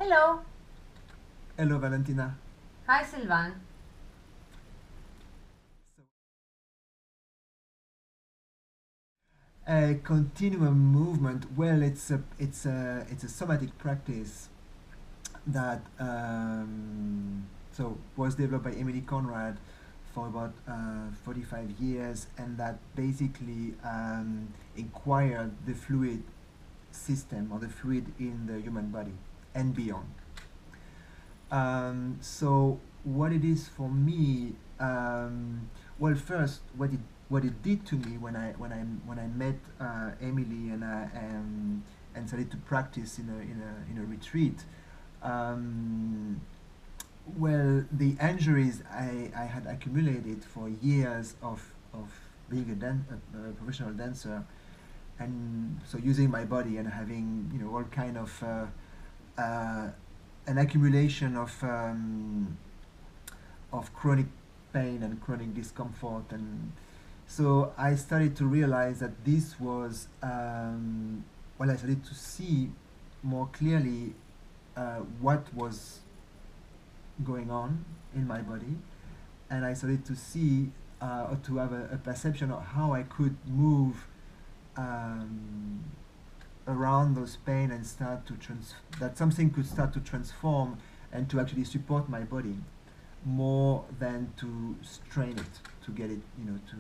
Hello. Hello, Valentina. Hi, Sylvain. Continuum movement. Well, it's a somatic practice that was developed by Emily Conrad for about 45 years, and that basically inquired the fluid system or the fluid in the human body and beyond. So what it is for me, well, first what it did to me when I met Emily and started to practice in a retreat. Um, well, the injuries I had accumulated for years of being a professional dancer, and so using my body and having all kind of uh, an accumulation of chronic pain and chronic discomfort, and so I started to realize that this was well, I started to see more clearly what was going on in my body, and I started to see or to have a perception of how I could move um, around those pain and start to that something could start to transform and to actually support my body more than to strain it, to get it, to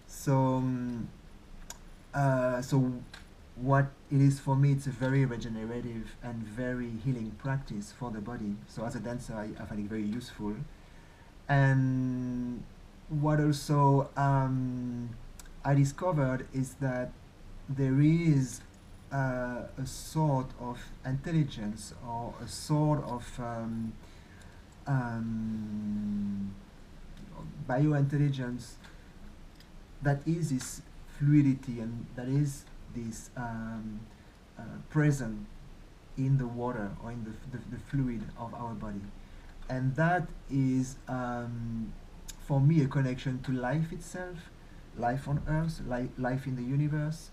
so so what it is for me, it's a very regenerative and very healing practice for the body. So as a dancer, I find it very useful. And what also I discovered is that there is a sort of intelligence or a sort of um, biointelligence that is this fluidity and that is this present in the water or in the fluid of our body. And that is, for me, a connection to life itself, life on earth, life in the universe.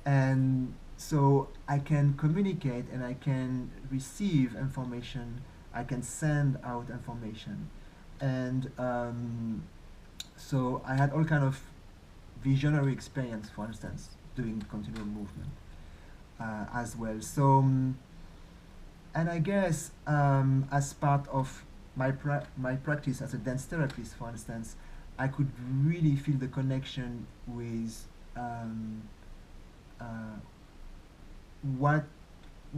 And so I can communicate and I can receive information, I can send out information. And so I had all kind of visionary experience, for instance, doing continuum movement as well. So and I guess as part of my practice as a dance therapist, for instance, I could really feel the connection with uh, what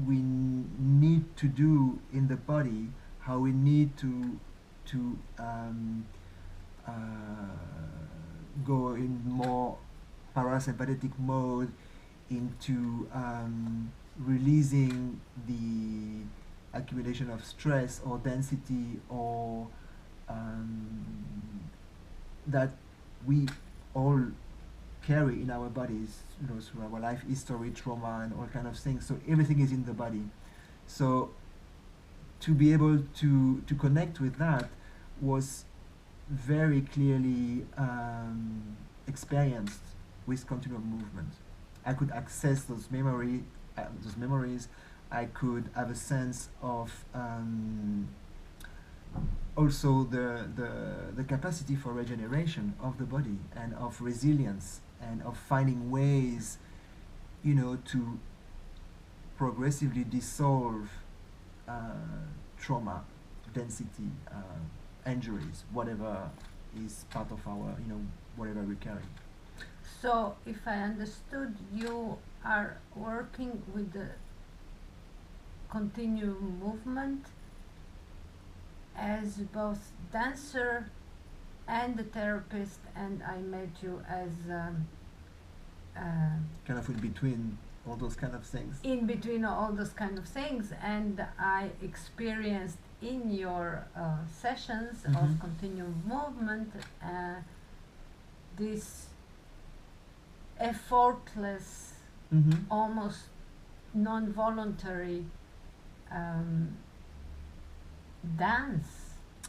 we need to do in the body, how we need to uh, go in more parasympathetic mode into releasing the accumulation of stress or density or um, that we all carry in our bodies, through our life history, trauma, and all kind of things. So everything is in the body. So to be able to connect with that was very clearly experienced with continuum movement. I could access those memories. I could have a sense of also the capacity for regeneration of the body and of resilience and of finding ways, to progressively dissolve uh, trauma, density, injuries, whatever is part of our, whatever we carry. So, if I understood, you are working with the continuum movement as both dancer and a therapist, and I met you as Kind of in between all those kind of things. in between all those kind of things, and I experienced in your sessions of continuum movement this effortless, almost non-voluntary um, dance.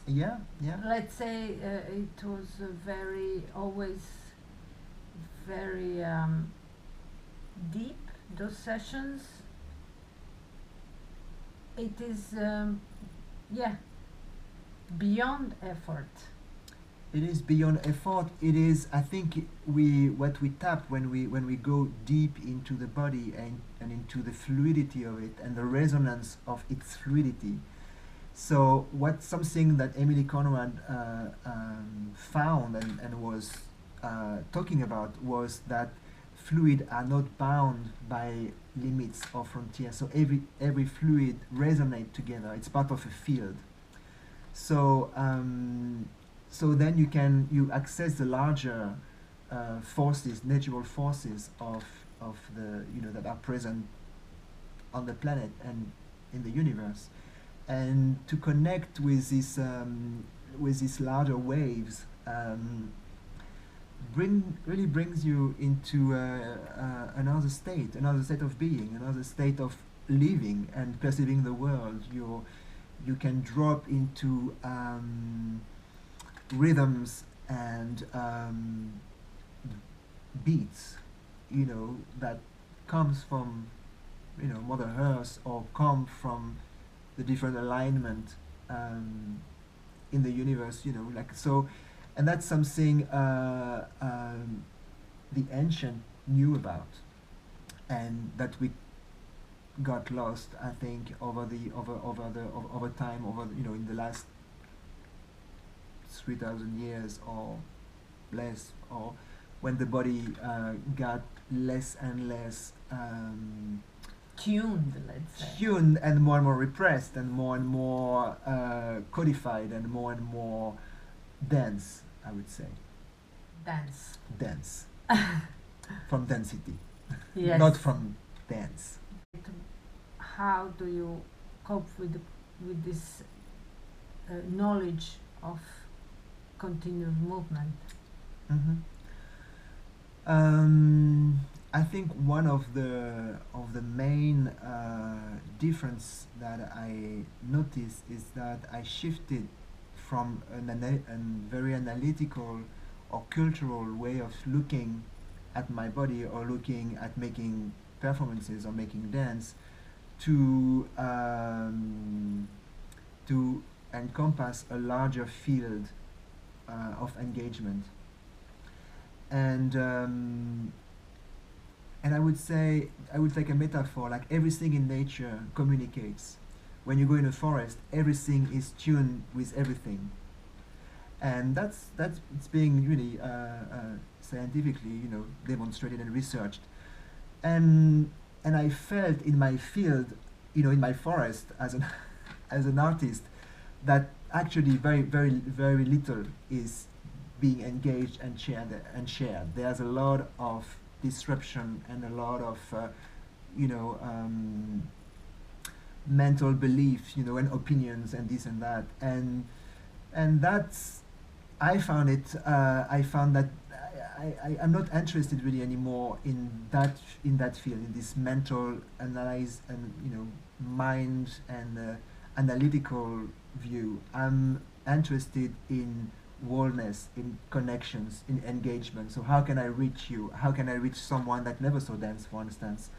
Yeah, yeah. Let's say it was very, always very deep, those sessions. it is, yeah, beyond effort. It is beyond effort. It is, I think, what we tap when we go deep into the body and into the fluidity of it and the resonance of its fluidity. So what something that Emily Conrad found and was talking about was that fluid are not bound by limits or frontiers. So every fluid resonate together. It's part of a field. So so then you access the larger forces, natural forces of the that are present on the planet and in the universe, and to connect with these larger waves really brings you into another state of being, another state of living and perceiving the world. You can drop into rhythms and beats, that comes from Mother Earth, or come from the different alignment in the universe, like so. And that's something the ancient knew about, and that we got lost, I think, over time, in the last 3,000 years or less, or when the body got less and less Tuned, let's say. Tuned and more repressed and more codified and more dense, I would say. Dense. From density. Yes. Not from dance. How do you cope with this knowledge of continuum movement? Mm-hmm. I think one of the main difference that I noticed is that I shifted from a very analytical or cultural way of looking at my body, or looking at making performances or making dance, to encompass a larger field of engagement. And I would say, I would take a metaphor, like everything in nature communicates. When you go in a forest, everything is tuned with everything, and that's it's being really scientifically, demonstrated and researched. And I felt in my field, in my forest as an as an artist, that actually very little is being engaged and shared. There's a lot of disruption and a lot of mental beliefs, and opinions and this and that, and that's I found that I'm not interested really anymore in that field, in this mental analyze and mind and analytical view. I'm interested in wholeness, in connections, in engagement. So how can I reach you? How can I reach someone that never saw dance, for instance?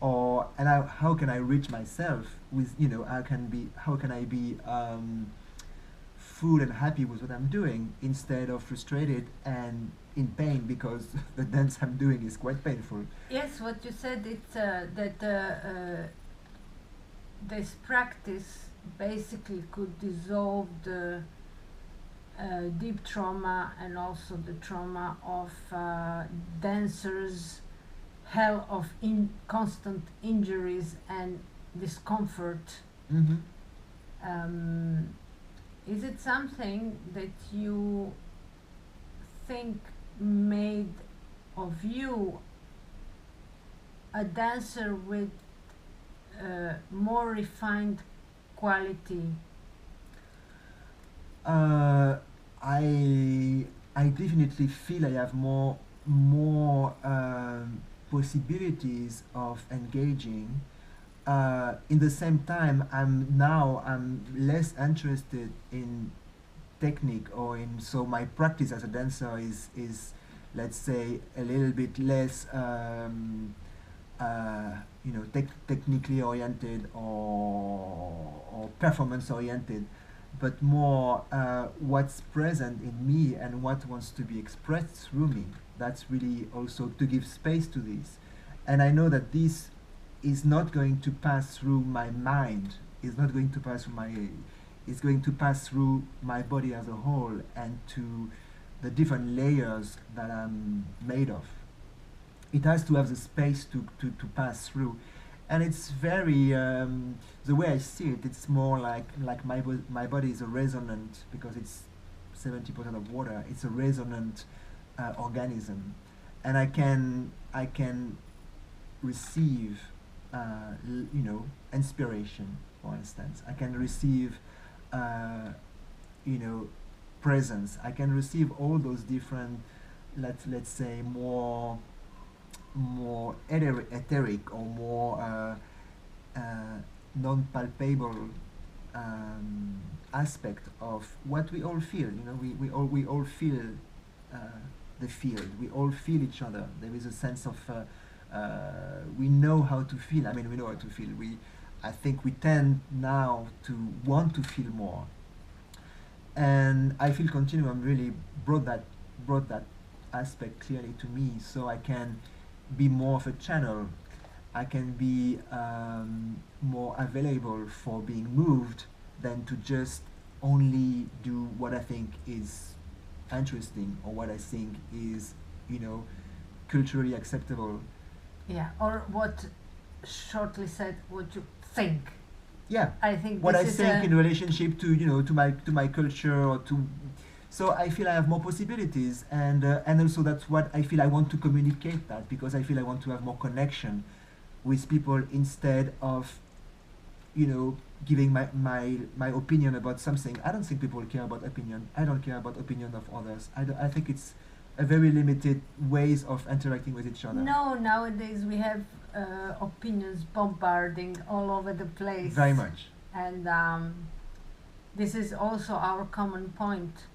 How can I reach myself with, how can I be full and happy with what I'm doing, instead of frustrated and in pain because the dance I'm doing is quite painful. Yes, what you said, it's that this practice basically could dissolve the deep trauma and also the trauma of dancers, hell of constant injuries and discomfort. Mm-hmm. Is it something that you think made of you a dancer with more refined quality? I definitely feel I have more possibilities of engaging. In the same time, I'm less interested in technique, or so my practice as a dancer is let's say a little bit less technically oriented or performance oriented, but more what's present in me and what wants to be expressed through me. That's really also to give space to this. And I know that this is not going to pass through my mind, is not going to pass through my, it's going to pass through my body as a whole and to the different layers that I'm made of. It has to have the space to pass through. And it's very, the way I see it, it's more like my body is a resonant, because it's 70% of water, it's a resonant organism. And I can receive, inspiration, for instance. I can receive, you know, presence. I can receive all those different, let's say, more etheric or more non-palpable aspect of what we all feel. You know, we all feel the field. We all feel each other. There is a sense of we know how to feel. I mean, we know how to feel. I think we tend now to want to feel more. And I feel Continuum really brought that aspect clearly to me, so I can be more of a channel. I can be more available for being moved than to just only do what I think is interesting or what I think is, culturally acceptable. Yeah, or what, shortly said, what you think. Yeah, I think what I this is think in relationship to to my culture or to. So I feel I have more possibilities, and also that's what I feel I want to communicate that, because I feel I want to have more connection with people instead of, giving my opinion about something. I don't think people care about opinion. I don't care about opinion of others. I think it's a very limited ways of interacting with each other. No, nowadays we have opinions bombarding all over the place. Very much. And this is also our common point,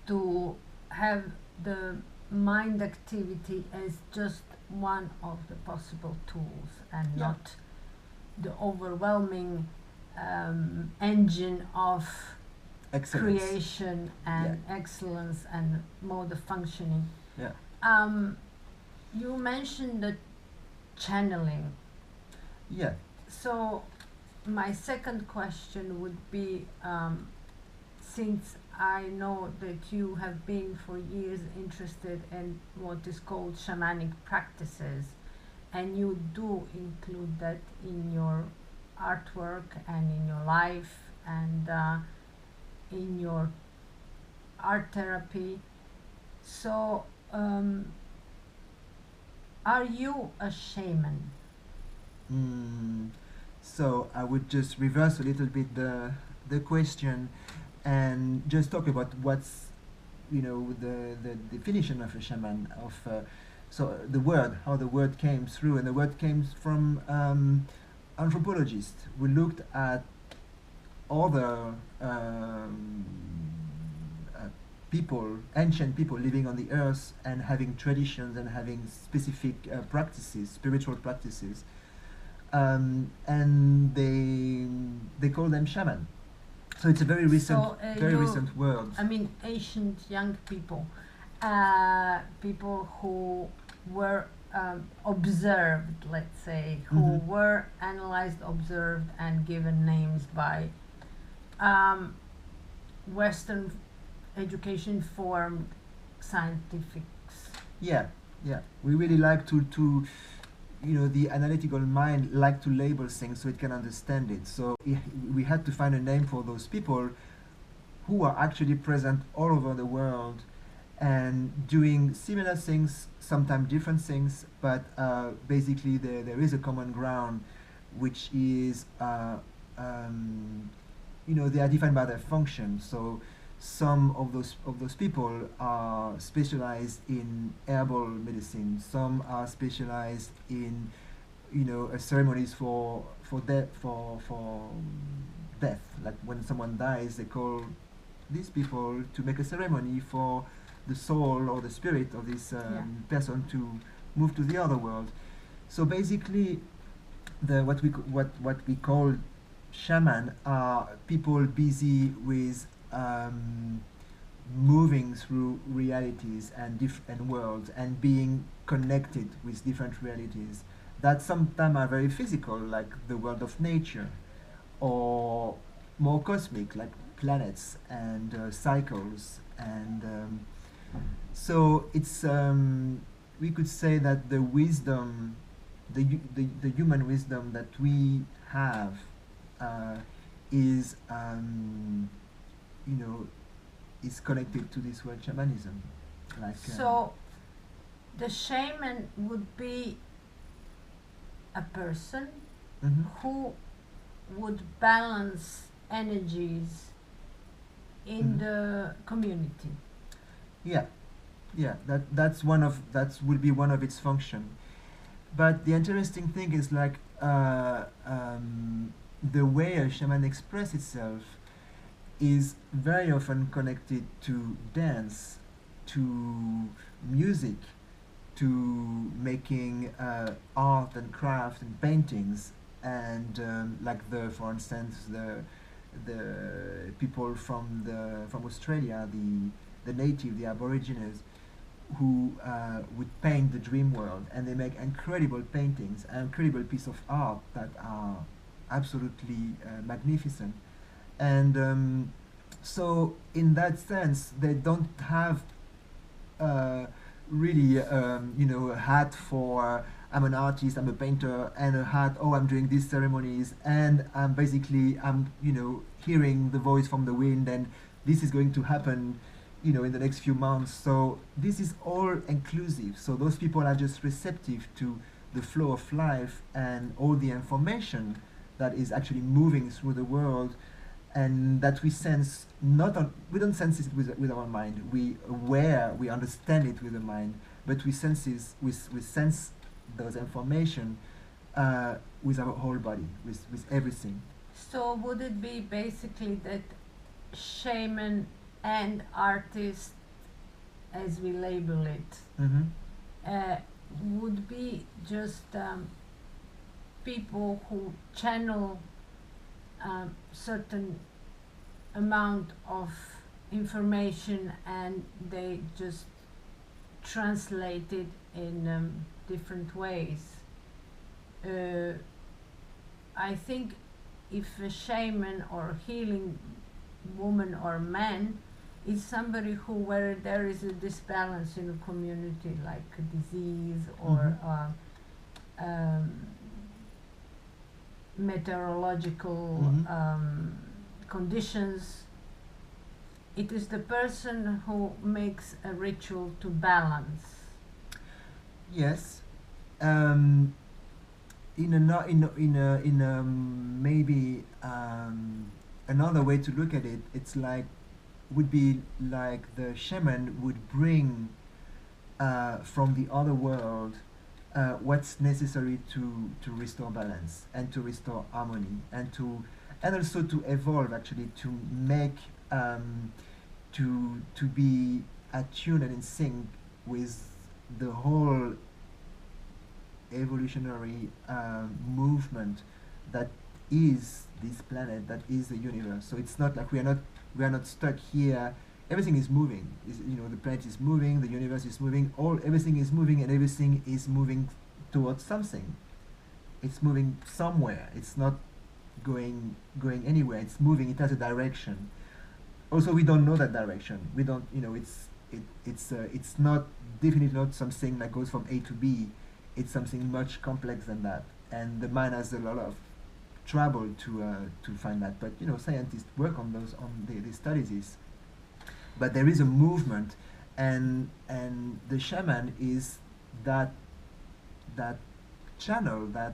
to have the mind activity as just one of the possible tools, and Yeah. not the overwhelming engine of Excellence. creation and excellence and mode of functioning. Yeah. You mentioned the channeling. Yeah. So my second question would be, since I know that you have been for years interested in what is called shamanic practices, and you do include that in your artwork and in your life and in your art therapy. So, are you a shaman? So I would just reverse a little bit the question and just talk about what's the definition of a shaman, of so the word, how the word came through. And the word came from anthropologists. We looked at other people, ancient people living on the earth and having traditions and having specific practices, spiritual practices, and they call them shaman. So it's a very recent, recent word. I mean, ancient young people, people who were observed, let's say, who were analyzed, observed, and given names by Western education formed scientifics. Yeah. We really like to the analytical mind like to label things so it can understand it. So we had to find a name for those people who are actually present all over the world and doing similar things, sometimes different things, but basically there is a common ground, which is they are defined by their function. So some of those people are specialized in herbal medicine. Some are specialized in ceremonies for death. Like when someone dies, they call these people to make a ceremony for the soul or the spirit of this person move to the other world. So basically, what we call shaman are people busy with moving through realities and worlds and being connected with different realities that sometimes are very physical, like the world of nature, or more cosmic, like planets and cycles. And so it's we could say that the wisdom, the human wisdom that we have, uh, is you know is connected to this word shamanism. Like So the shaman would be a person mhm, who would balance energies in mhm. the community. Yeah, yeah. That will be one of its function. But the interesting thing is like the way a shaman expresses itself is very often connected to dance, to music, to making art and craft and paintings, and like for instance, the people from Australia, the native, the Aborigines, who would paint the dream world, and they make incredible paintings, incredible piece of art that are absolutely magnificent. And so, in that sense, they don't have uh, really, a hat for I'm an artist, I'm a painter, and a hat. Oh, I'm doing these ceremonies, and I'm hearing the voice from the wind, and this is going to happen, in the next few months. So this is all inclusive. So those people are just receptive to the flow of life and all the information that is actually moving through the world, and that we sense not on, we don't sense it with our mind. We understand it with the mind, but we sense those information with our whole body, with everything. So would it be basically that shaman and artist, as we label it, Mm-hmm. uh, would be just people who channel certain amount of information and they just translate it in different ways. Uh, I think if a shaman or healing woman or man is somebody who, where there is a disbalance in a community, like a disease or meteorological Mm-hmm. conditions, it is the person who makes a ritual to balance. Yes. Um, maybe another way to look at it, it's like would be like the shaman would bring from the other world what's necessary to restore balance and to restore harmony and also to evolve, actually, to make to be attuned and in sync with the whole evolutionary movement that is this planet, that is the universe. So it's not like we are not stuck here. Everything is moving. The planet is moving, the universe is moving, everything is moving, and everything is moving towards something. It's moving somewhere. It's not going anywhere. It's moving. It has a direction. Also, we don't know that direction. We don't. It's not, definitely not something that goes from A to B. It's something much complex than that, and the mind has a lot of trouble to find that. But scientists work on these studies this. But there is a movement, and the shaman is that that channel, that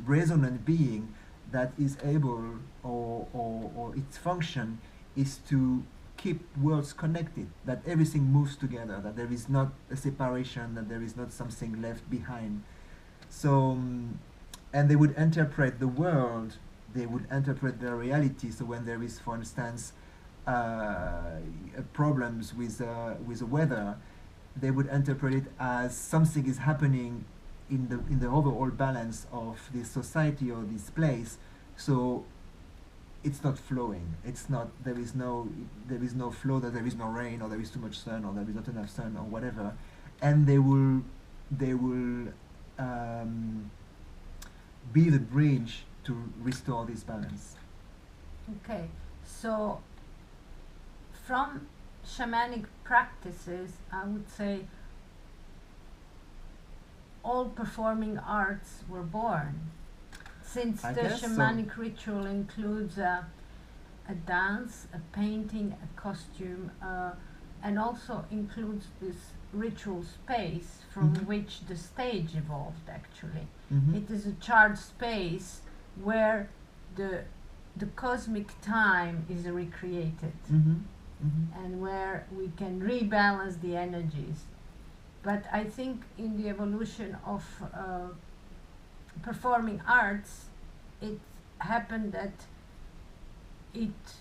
resonant being that is able, or its function is to keep worlds connected, that everything moves together, that there is not a separation, that there is not something left behind. So, and they would interpret the world, they would interpret their reality. So when there is, for instance, problems with the weather, they would interpret it as something is happening in the overall balance of this society or this place. So it's not flowing. It's not, there is no flow, that there is no rain, or there is too much sun, or there is not enough sun, or whatever. And they will be the bridge to restore this balance. Okay, so from shamanic practices, I would say all performing arts were born. Since I the guess so. shamanic ritual includes a dance, a painting, a costume, and also includes this ritual space from Mhm. which the stage evolved actually. Mhm. It is a charged space where the cosmic time is recreated Mhm. Mhm. and where we can rebalance the energies. But I think in the evolution of performing arts, it happened that it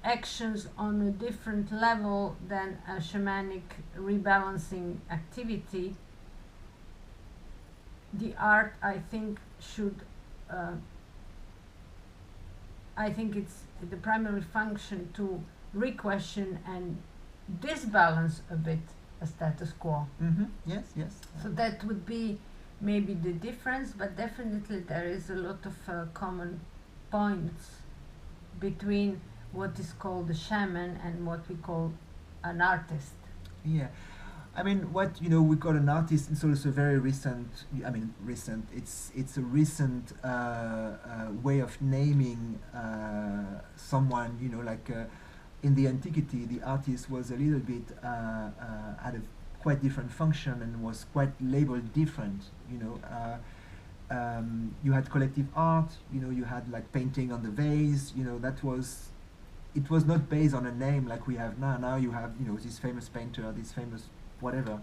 actions on a different level than a shamanic rebalancing activity. The art, I think, should. I think it's the primary function to re-question and disbalance a bit a status quo. Mhm. Yes, yes. So that would be maybe the difference, but definitely there is a lot of common points between what is called a shaman and what we call an artist. Yeah. I mean, what we call an artist is also very recent. I mean, recent. It's a recent way of naming someone. Like in the antiquity, the artist was a little bit had a quite different function and was quite labeled different. You had collective art. You had like painting on the vase. That was. It was not based on a name like we have now. Now you have this famous painter, this famous whatever.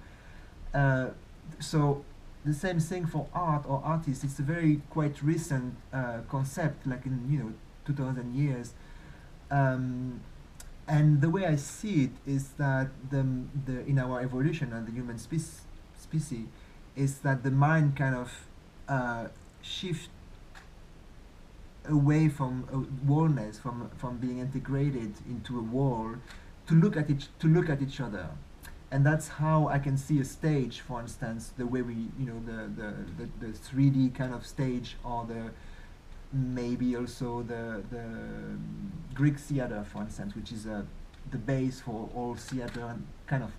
So the same thing for art or artists. It's a very quite recent concept, like in 2000 years. And the way I see it is that the in our evolution and the human species is that the mind kind of shift away from wallness, from being integrated into a wall, to look at each other. And that's how I can see a stage, for instance, the way we the 3D kind of stage, or the maybe also the Greek theater, for instance, which is the base for all theater and kind of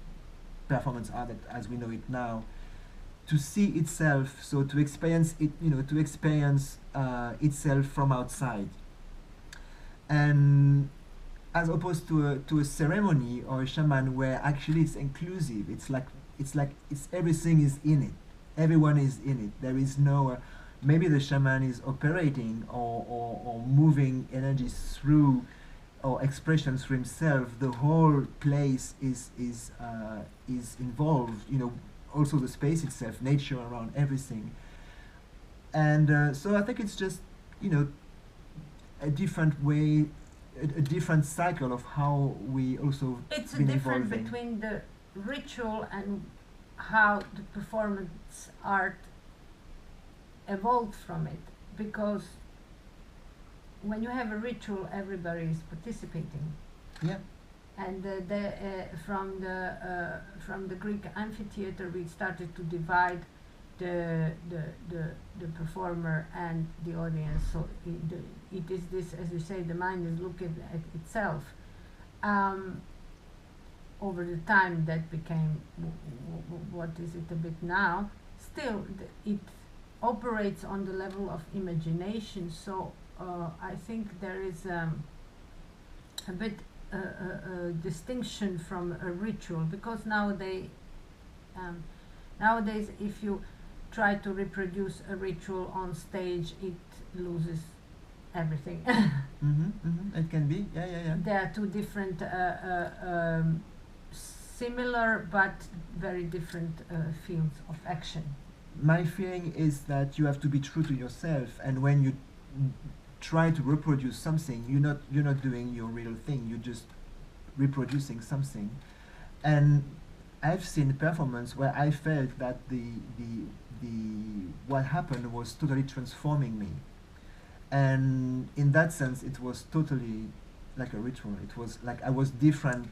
performance art as we know it now. To see itself, so to experience it, to experience itself from outside, and as opposed to a ceremony or a shaman where actually it's inclusive. It's everything is in it. Everyone is in it. There is no maybe the shaman is operating or moving energies through, or expressions through himself. The whole place is involved. Also the space itself, nature around everything. And so I think it's just a different way, a different cycle of how we also It's a been difference evolving. between the ritual and how the performance art evolved from it, because when you have a ritual, everybody is participating. Yeah. And from the Greek amphitheater, we started to divide the performer and the audience. So it is this, as you say, the mind is looking at itself. Over the time, that became what is it a bit now. Still, it operates on the level of imagination. So I think there is a bit a distinction from a ritual, because nowadays if you try to reproduce a ritual on stage, it loses everything. It can be. Yeah. There are two different similar but very different fields of action. My feeling is that you have to be true to yourself, and when you try to reproduce something, you're not doing your real thing. You're just reproducing something. And I've seen performance where I felt that the what happened was totally transforming me, and in that sense, it was totally like a ritual. It was like I was different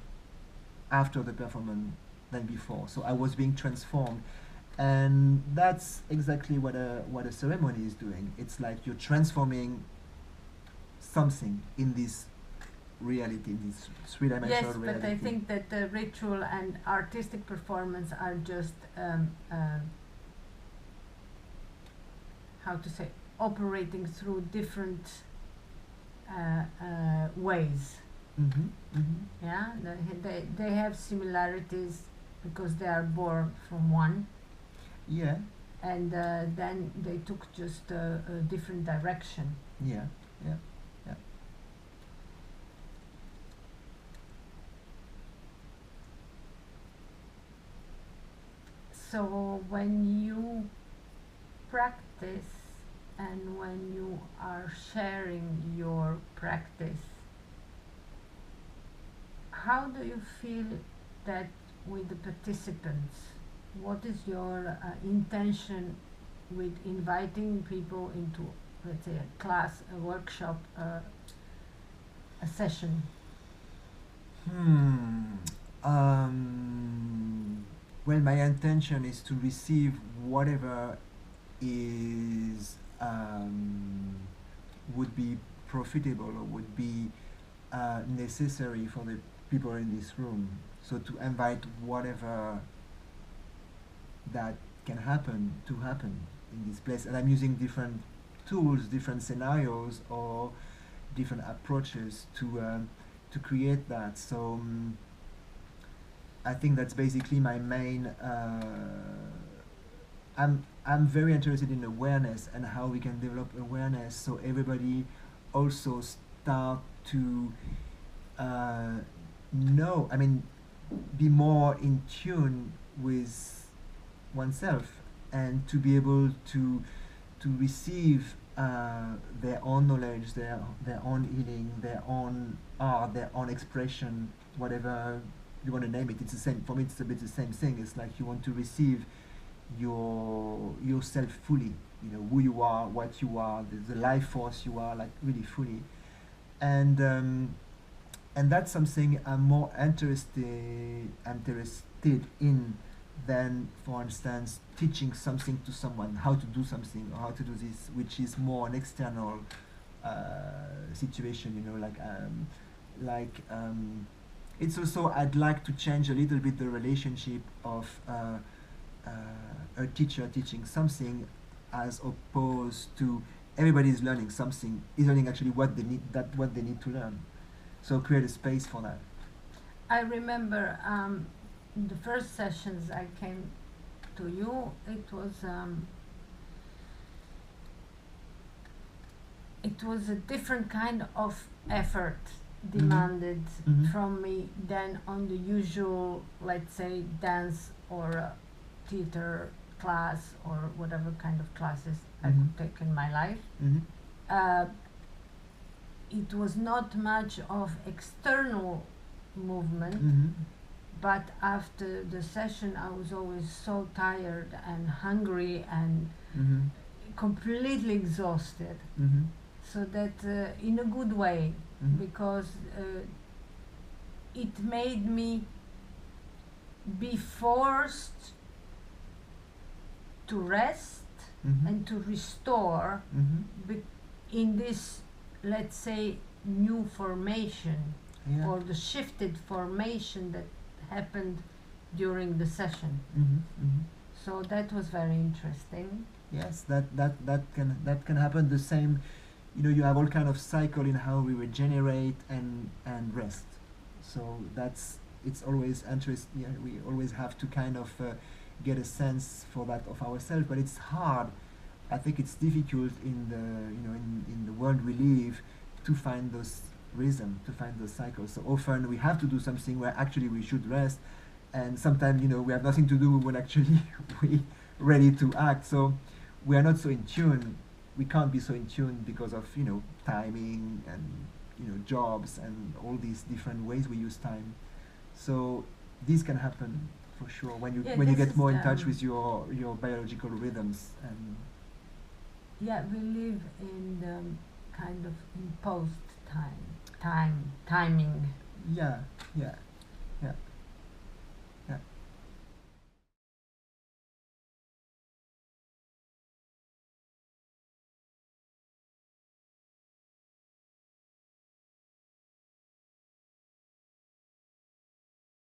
after the performance than before. So I was being transformed, and that's exactly what a ceremony is doing. It's like you're transforming something in this reality, in this three-dimensional Yes, but I reality. think that the ritual and artistic performance are just how to say, operating through different ways. Mm-hmm. Mm-hmm. Yeah, they have similarities because they are born from one, Yeah. and then they took just a different direction. Yeah. Yeah. Yeah. So when you practice and when you are sharing your practice, how do you feel that with the participants? What is your intention with inviting people into, let's say, a class, a workshop, a session? Hmm. Well, my intention is to receive whatever is would be profitable or would be necessary for the people in this room. So to invite whatever that can happen to happen in this place, and I'm using different tools, different scenarios, or different approaches to create that. So I think that's basically my main. I'm very interested in awareness and how we can develop awareness so everybody also start to uh, know. I mean, be more in tune with oneself and to be able to receive their own knowledge, their own healing, their own art, their own expression, whatever you want to name it. It's the same for me. It's a bit the same thing. It's like you want to receive yourself fully. You know who you are, what you are, the life force you are, like really fully. And and that's something I'm more interested in than, for instance, teaching something to someone, how to do something or how to do this, which is more an external situation. You know, like it's also I'd like to change a little bit the relationship of a teacher teaching something as opposed to everybody is learning something, is learning actually what they need to learn. So create a space for that. I remember the first sessions I came to you. It was a different kind of effort demanded Mm-hmm. from me than on the usual, let's say, dance or theater class or whatever kind of classes I Mm-hmm. could take in my life. Mm-hmm. Uh, it was not much of external movement, Mm-hmm. but after the session I was always so tired and hungry and Mm-hmm. completely exhausted. Mm-hmm. So that in a good way, Mm-hmm. because it made me be forced to rest Mm-hmm. and to restore Mm-hmm. in this, let's say, new formation Yeah. or the shifted formation that happened during the session. Mm-hmm. Mm-hmm. So that was very interesting. Yes, that can happen. The same, you know, you have all kind of cycle in how we regenerate and rest. So that's it's always interesting. Yeah, we always have to kind of get a sense for that of ourselves, but it's hard. I think it's difficult in the in the world we live to find those rhythm, to find those cycles. So often we have to do something where actually we should rest, and sometimes we have nothing to do when actually we ready to act. So we are not so in tune. We can't be so in tune because of timing and jobs and all these different ways we use time. So this can happen for sure. When you Yeah, when you this get is more in touch with your biological rhythms and yeah, we live in the kind of imposed timing. yeah, yeah.